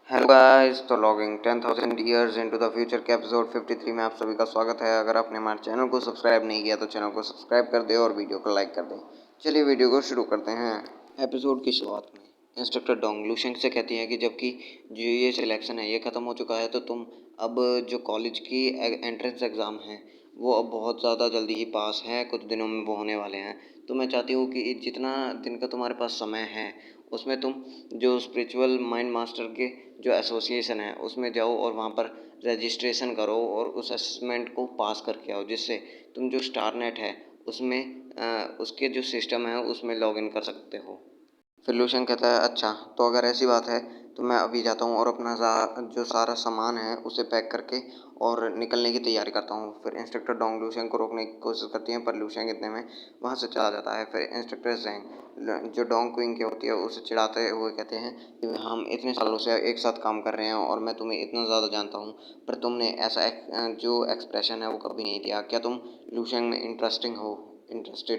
Hello guys, तो logging 10,000 years into the future के episode 53 में आप सभी का स्वागत है। अगर आपने हमारे चैनल को सब्सक्राइब नहीं किया तो चैनल को सब्सक्राइब कर दें और वीडियो को लाइक कर दें। चलिए वीडियो को शुरू करते हैं। एपिसोड की शुरुआत में इंस्ट्रक्टर डोंग लूशेंग से कहती है कि जबकि जो ये सिलेक्शन है ये ख़त्म हो चुका है, तो तुम अब जो कॉलेज की एंट्रेंस एग्ज़ाम है वो अब बहुत ज़्यादा जल्दी ही पास है, कुछ दिनों में वो होने वाले हैं। तो मैं चाहती हूँ कि जितना दिन का तुम्हारे पास समय है उसमें तुम जो स्पिरिचुअल माइंड मास्टर के जो एसोसिएशन है उसमें जाओ और वहाँ पर रजिस्ट्रेशन करो और उस असेसमेंट को पास करके आओ, जिससे तुम जो स्टार नेट है उसमें उसके जो सिस्टम है उसमें लॉगिन कर सकते हो। फिर लूशन कहता है, अच्छा तो अगर ऐसी बात है तो मैं अभी जाता हूँ और अपना जो सारा सामान है उसे पैक करके और निकलने की तैयारी करता हूँ। फिर इंस्ट्रक्टर डोंग लूशन को रोकने की कोशिश करती है, पर लूशन इतने में वहाँ से चला जाता है। फिर इंस्ट्रक्टर जेंग जो डोंग क्विंग की होती है उसे चिढ़ाते हुए कहते हैं कि हम इतने सालों से एक साथ काम कर रहे हैं और मैं तुम्हें इतना ज़्यादा जानता हूँ, पर तुमने ऐसा जो एक्सप्रेशन है वो कभी नहीं दिया। क्या तुम लूशन में इंटरेस्टेड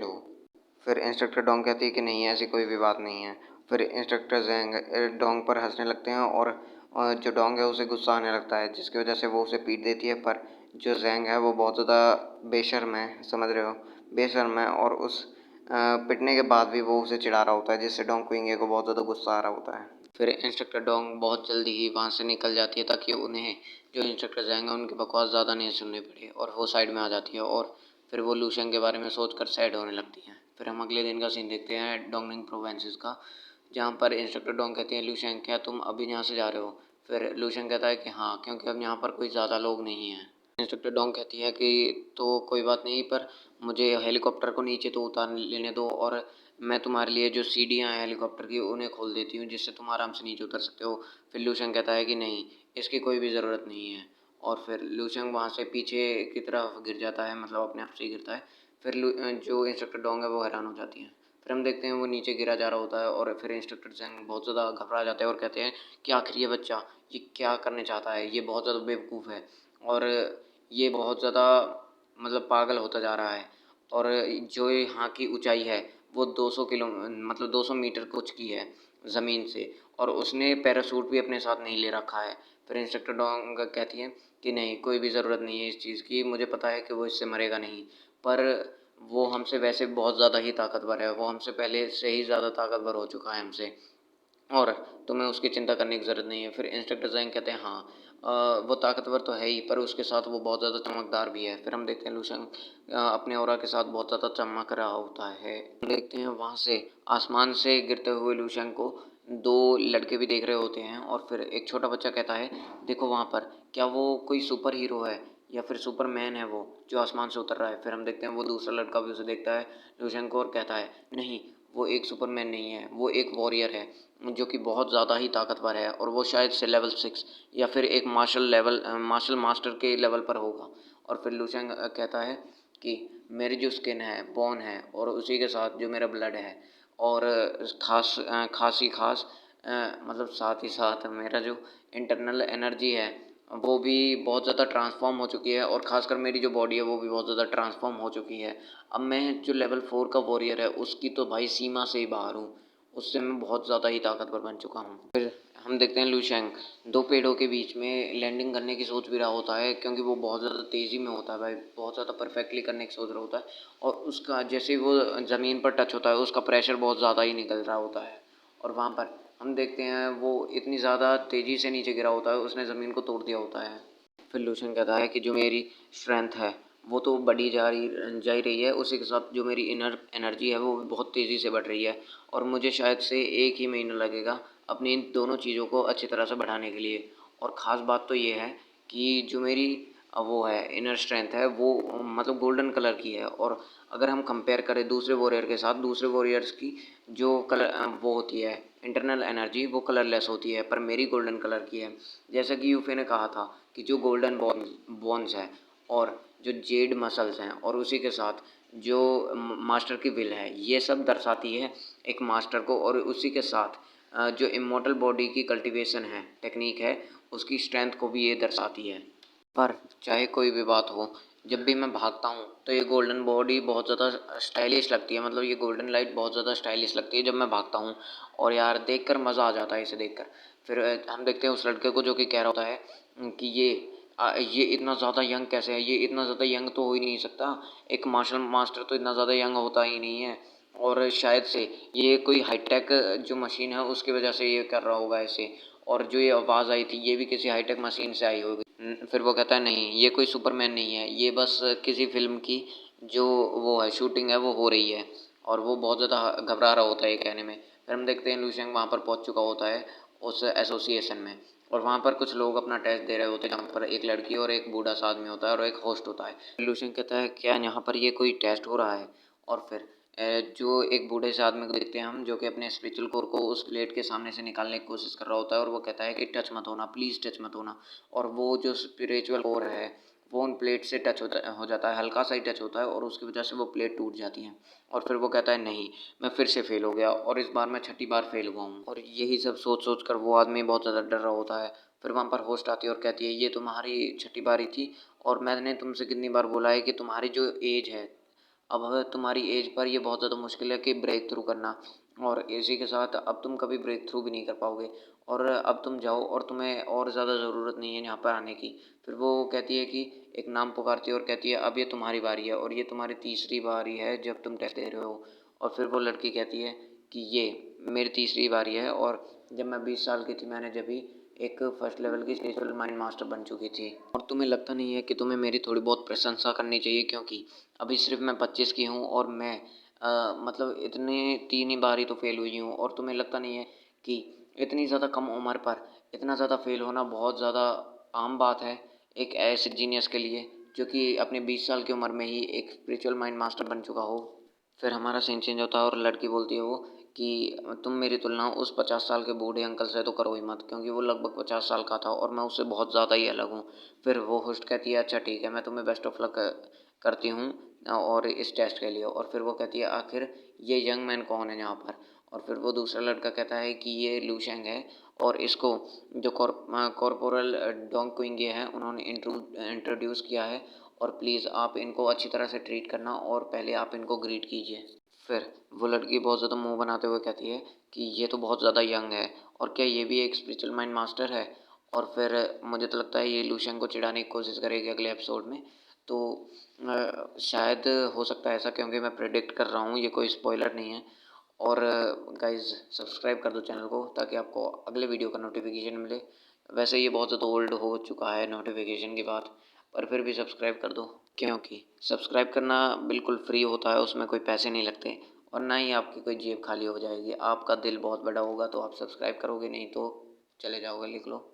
हो? फिर इंस्ट्रक्टर डोंग कहती है कि नहीं, ऐसी कोई भी बात नहीं है। फिर इंस्ट्रक्टर ज़ैंग डोंग पर हंसने लगते हैं और जो डोंग है उसे गुस्सा आने लगता है, जिसकी वजह से वो उसे पीट देती है। पर जो ज़ैंग है वो बहुत ज़्यादा बेशर्म है, समझ रहे हो, बेशर्म है, और उस पिटने के बाद भी वो उसे चिढ़ा रहा होता है, जिससे डोंग क्विंगे को बहुत ज़्यादा गुस्सा आ रहा होता है। फिर इंस्ट्रक्टर डोंग बहुत जल्दी ही वहाँ से निकल जाती है ताकि उन्हें जो इंस्ट्रक्टर ज़ैंग है उनकी बकवास ज़्यादा नहीं सुननी पड़े, और वो साइड में आ जाती है और फिर वो लूशियन के बारे में सोचकर सैड होने लगती हैं। फिर हम अगले दिन का सीन देखते हैं डोंगनिंग प्रोवेंसिस का, जहाँ पर इंस्ट्रक्टर डोंग कहती हैं, लूशियन क्या तुम अभी यहाँ से जा रहे हो? फिर लूशियन कहता है कि हाँ, क्योंकि अब यहाँ पर कोई ज़्यादा लोग नहीं हैं। इंस्ट्रक्टर डोंग कहती है कि तो कोई बात नहीं, पर मुझे हेलीकॉप्टर को नीचे तो उतार लेने दो, और मैं तुम्हारे लिए जो सीढ़ियाँ हैं हेलीकॉप्टर की उन्हें खोल देती हूँ, जिससे तुम आराम से नीचे उतर सकते हो। फिर लूशियन कहता है कि नहीं, इसकी कोई भी ज़रूरत नहीं है, और फिर लूशियन वहाँ से पीछे की तरफ गिर जाता है, मतलब अपने आप से ही गिरता है। फिर जो इंस्ट्रक्टर डोंग है वो हैरान हो जाती है। फिर हम देखते हैं वो नीचे गिरा जा रहा होता है और फिर इंस्ट्रक्टर ज़ैंग बहुत ज़्यादा घबरा जाते हैं और कहते हैं कि आखिर ये बच्चा ये क्या करने चाहता है, ये बहुत ज़्यादा बेवकूफ़ है और ये बहुत ज़्यादा मतलब पागल होता जा रहा है। और जो यहाँ की ऊंचाई है वो 200 किलो मतलब 200 मीटर कुछ की है ज़मीन से, और उसने पैराशूट भी अपने साथ नहीं ले रखा है। फिर इंस्ट्रक्टर डोंग कहती है कि नहीं, कोई भी ज़रूरत नहीं है इस चीज़ की, मुझे पता है कि वो इससे मरेगा नहीं, पर वो हमसे वैसे बहुत ज़्यादा ही ताकतवर है, वो हमसे पहले से ही ज़्यादा ताकतवर हो चुका है हमसे, और तुम्हें उसकी चिंता करने की ज़रूरत नहीं है। फिर इंस्ट्रक्टर ज़ैंग कहते हैं हाँ, वो ताकतवर तो है ही, पर उसके साथ वो बहुत ज़्यादा चमकदार भी है। फिर हम देखते हैं लूशन अपने ऑरा के साथ बहुत ज़्यादा चमक रहा होता है। हम देखते हैं वहाँ से आसमान से गिरते हुए लूशन को दो लड़के भी देख रहे होते हैं, और फिर एक छोटा बच्चा कहता है, देखो वहाँ पर, क्या वो कोई सुपर हीरो है या फिर सुपरमैन है वो जो आसमान से उतर रहा है? फिर हम देखते हैं वो दूसरा लड़का भी उसे देखता है लूशन को और कहता है, नहीं, वो एक सुपरमैन नहीं है, वो एक वॉरियर है जो कि बहुत ज़्यादा ही ताकतवर है, और वो शायद से लेवल 6 या फिर एक मार्शल मास्टर के लेवल पर होगा। और फिर लूशेंग कहता है कि मेरी जो स्किन है बोन है, और उसी के साथ जो मेरा ब्लड है, और खास मतलब साथ ही साथ मेरा जो इंटरनल एनर्जी है वो भी बहुत ज़्यादा ट्रांसफॉर्म हो चुकी है, और ख़ासकर मेरी जो बॉडी है वो भी बहुत ज़्यादा ट्रांसफॉर्म हो चुकी है। अब मैं जो लेवल 4 का वॉरियर है उसकी तो भाई सीमा से ही बाहर हूँ, उससे मैं बहुत ज़्यादा ही ताकतवर बन चुका हूँ। फिर हम देखते हैं लूशेंग दो पेड़ों के बीच में लैंडिंग करने की सोच भी रहा होता है, क्योंकि वो बहुत ज़्यादा तेज़ी में होता है भाई, बहुत ज़्यादा परफेक्टली करने की सोच रहा होता है, और उसका जैसे ही वो ज़मीन पर टच होता है उसका प्रेशर बहुत ज़्यादा ही निकल रहा होता है, और वहाँ पर हम देखते हैं वो इतनी ज़्यादा तेज़ी से नीचे गिरा होता है, उसने ज़मीन को तोड़ दिया होता है। फिर लूशन कहता है कि जो मेरी स्ट्रेंथ है वो तो बढ़ी जा ही रही है, उसी के साथ जो मेरी इनर एनर्जी है वो भी बहुत तेज़ी से बढ़ रही है, और मुझे शायद से 1 ही महीना लगेगा अपनी इन दोनों चीज़ों को अच्छी तरह से बढ़ाने के लिए। और ख़ास बात तो ये है कि जो मेरी वो है इनर स्ट्रेंथ है वो मतलब गोल्डन कलर की है, और अगर हम कंपेयर करें दूसरे वॉरियर के साथ, दूसरे वॉरियर्स की जो वो होती है इंटरनल एनर्जी वो कलरलेस होती है, पर मेरी गोल्डन कलर की है। जैसा कि यूफे ने कहा था कि जो गोल्डन बोन्स है और जो जेड मसल्स हैं, और उसी के साथ जो मास्टर की विल है, ये सब दर्शाती है एक मास्टर को, और उसी के साथ जो इमॉर्टल बॉडी की कल्टीवेशन है, टेक्निक है, उसकी स्ट्रेंथ को भी ये दर्शाती है। पर चाहे कोई भी बात हो, जब भी मैं भागता हूँ तो ये गोल्डन बॉडी बहुत ज़्यादा स्टाइलिश लगती है, मतलब ये गोल्डन लाइट बहुत ज़्यादा स्टाइलिश लगती है जब मैं भागता हूँ, और यार देखकर मज़ा आ जाता है इसे देखकर। फिर हम देखते हैं उस लड़के को जो कि कह रहा होता है कि ये इतना ज़्यादा यंग कैसे है, ये इतना ज़्यादा यंग तो हो ही नहीं सकता, एक मार्शल मास्टर तो इतना ज़्यादा यंग होता ही नहीं है, और शायद से ये कोई हाईटेक जो मशीन है उसकी वजह से ये कर रहा होगा ऐसे, और जो ये आवाज़ आई थी ये भी किसी हाईटेक मशीन से आई होगी। फिर वो कहता है नहीं, ये कोई सुपरमैन नहीं है, ये बस किसी फ़िल्म की जो वो है शूटिंग है वो हो रही है, और वो बहुत ज़्यादा घबरा रहा होता है ये कहने में। फिर हम देखते हैं लूशियंग वहाँ पर पहुँच चुका होता है उस एसोसिएशन में, और वहाँ पर कुछ लोग अपना टेस्ट दे रहे होते हैं, जहाँ पर एक लड़की और एक बूढ़ा सा आदमी होता है और एक होस्ट होता है। लूशियंग कहता है क्या यहाँ पर ये कोई टेस्ट हो रहा है, और फिर जो एक बूढ़े से आदमी को देखते हैं हम जो कि अपने स्पिरिचुअल कोर को उस प्लेट के सामने से निकालने की कोशिश कर रहा होता है, और वो कहता है कि टच मत होना, प्लीज़ टच मत होना, और वो जो स्पिरिचुअल कोर है वो उन प्लेट से टच हो जाता है, हल्का सा ही टच होता है, और उसकी वजह से वो प्लेट टूट जाती है। और फिर वो कहता है नहीं, मैं फिर से फेल हो गया, और इस बार मैं छठी बार फेल हुआ हूँ, और यही सब सोच सोच कर वो आदमी बहुत ज़्यादा डर रहा होता है। फिर वहाँ पर होस्ट आती है और कहती है ये तुम्हारी छठी बारी थी, और मैंने तुमसे कितनी बार बोला है कि तुम्हारी जो एज है, अब तुम्हारी एज पर ये बहुत ज़्यादा मुश्किल है कि ब्रेक थ्रू करना, और इसी के साथ अब तुम कभी ब्रेक थ्रू भी नहीं कर पाओगे, और अब तुम जाओ, और तुम्हें और ज़्यादा ज़रूरत नहीं है यहाँ पर आने की। फिर वो कहती है कि एक नाम पुकारती है और कहती है अब ये तुम्हारी बारी है, और ये तुम्हारी तीसरी बारी है जब तुम टेस्ट दे रहे हो। और फिर वो लड़की कहती है कि ये मेरी तीसरी बारी है, और जब मैं 20 साल की थी मैंने जब भी एक फर्स्ट लेवल की स्पिरिचुअल माइंड मास्टर बन चुकी थी, और तुम्हें लगता नहीं है कि तुम्हें मेरी थोड़ी बहुत प्रशंसा करनी चाहिए, क्योंकि अभी सिर्फ मैं 25 की हूँ, और मैं मतलब इतने 3 ही बार ही तो फेल हुई हूँ, और तुम्हें लगता नहीं है कि इतनी ज़्यादा कम उम्र पर इतना ज़्यादा फेल होना बहुत ज़्यादा आम बात है एक ऐसे जीनियस के लिए जो कि अपने 20 साल की उम्र में ही एक स्पिरिचुअल माइंड मास्टर बन चुका हो। फिर हमारा सीन चेंज होता है और लड़की बोलती है वो कि तुम मेरी तुलना उस 50 साल के बूढ़े अंकल से तो करो ही मत, क्योंकि वो लगभग 50 साल का था और मैं उससे बहुत ज़्यादा ही अलग हूँ। फिर वो होस्ट कहती है अच्छा ठीक है, मैं तुम्हें बेस्ट ऑफ लक करती हूँ और इस टेस्ट के लिए। और फिर वो कहती है आखिर ये यंग मैन कौन है यहाँ पर। और फिर वो दूसरा लड़का कहता है कि ये लूशेंग है, और इसको जो कॉर्पोरल डोंगक्विंगे हैं उन्होंने इंट्रोड्यूस किया है, और प्लीज़ आप इनको अच्छी तरह से ट्रीट करना और पहले आप इनको ग्रीट कीजिए। फिर वो लड़की बहुत ज़्यादा मुंह बनाते हुए कहती है कि ये तो बहुत ज़्यादा यंग है, और क्या ये भी एक स्पिरिचुअल माइंड मास्टर है। और फिर मुझे तो लगता है ये लूशियन को चिढ़ाने की कोशिश करेगी अगले एपिसोड में, तो शायद हो सकता है ऐसा, क्योंकि मैं प्रेडिक्ट कर रहा हूँ, ये कोई स्पॉइलर नहीं है। और गाइज़ सब्सक्राइब कर दो चैनल को ताकि आपको अगले वीडियो का नोटिफिकेशन मिले। वैसे ये बहुत ज़्यादा ओल्ड हो चुका है नोटिफिकेशन की बात, पर फिर भी सब्सक्राइब कर दो, क्योंकि सब्सक्राइब करना बिल्कुल फ्री होता है, उसमें कोई पैसे नहीं लगते, और ना ही आपकी कोई जेब खाली हो जाएगी। आपका दिल बहुत बड़ा होगा तो आप सब्सक्राइब करोगे, नहीं तो चले जाओगे, लिख लो।